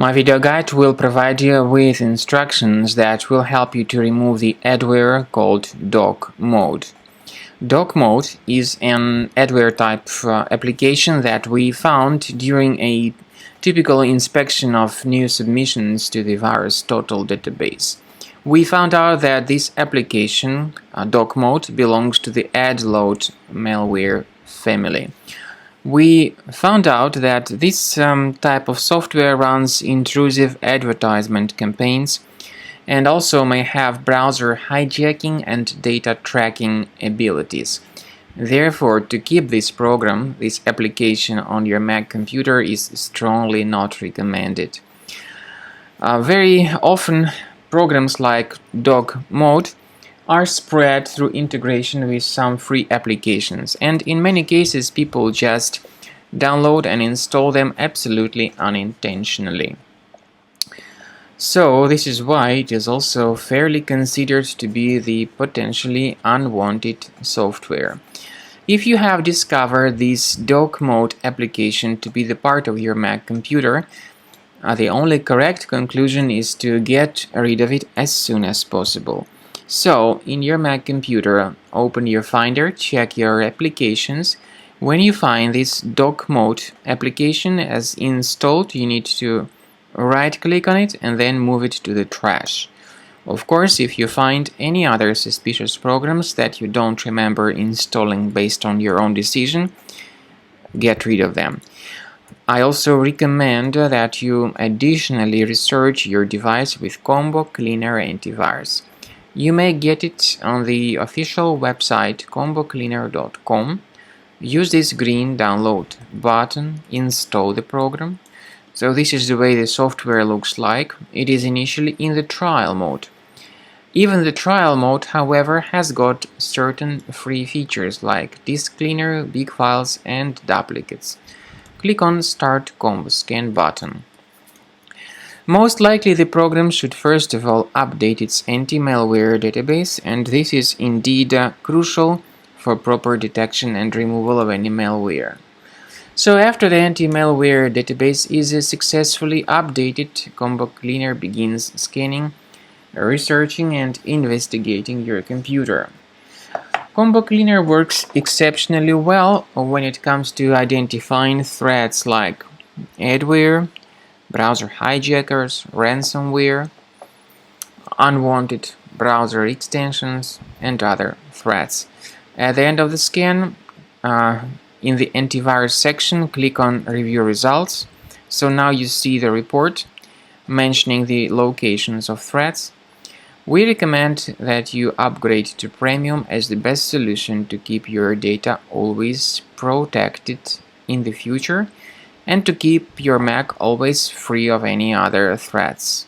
My video guide will provide you with instructions that will help you to remove the adware called DockMode. DockMode is an adware type application that we found during a typical inspection of new submissions to the virus total database. We found out that this application, DockMode, belongs to the adload malware family. We found out that this type of software runs intrusive advertisement campaigns and also may have browser hijacking and data tracking abilities. Therefore, to keep this program, this application on your Mac computer is strongly not recommended. Very often, programs like DockMode are spread through integration with some free applications, and in many cases people just download and install them absolutely unintentionally. So this is why it is also fairly considered to be the potentially unwanted software. If you have discovered this DockMode application to be the part of your Mac computer, the only correct conclusion is to get rid of it as soon as possible. So, in your Mac computer, open your Finder, check your applications. When you find this DockMode application as installed, you need to right-click on it and then move it to the trash. Of course, if you find any other suspicious programs that you don't remember installing based on your own decision, get rid of them. I also recommend that you additionally research your device with Combo Cleaner Antivirus. You may get it on the official website combocleaner.com. Use this green download button, install the program. So this is the way the software looks like. It is initially in the trial mode. Even the trial mode, however, has got certain free features like disk cleaner, big files and duplicates. Click on Start Combo Scan button. Most likely the program should first of all update its anti-malware database, and this is indeed crucial for proper detection and removal of any malware. So after the anti-malware database is successfully updated, Combo Cleaner begins scanning, researching and investigating your computer. Combo Cleaner works exceptionally well when it comes to identifying threats like adware, browser hijackers, ransomware, unwanted browser extensions, and other threats. At the end of the scan, in the antivirus section, click on Review Results. So now you see the report mentioning the locations of threats. We recommend that you upgrade to Premium as the best solution to keep your data always protected in the future and to keep your Mac always free of any other threats.